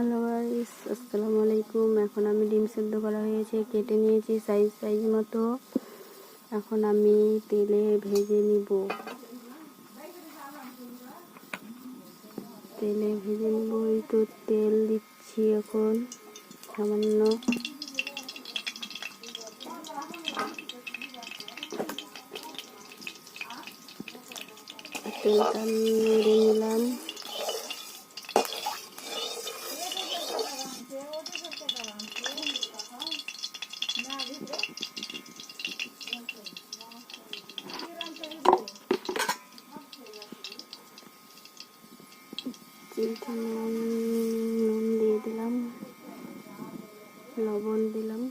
Hello guys, আসসালামু আলাইকুম। এখন আমি ডিম সেদ্ধ করা হয়েছে, কেটে নিয়েছি সাইজ মতো। এখন আমি তেলে ভেজে নিব। এই তো তেল দিচ্ছি এখন সামান্য। তেলটা নেড়ে নিলাম। নুন দিয়ে দিলাম, লবণ দিলাম।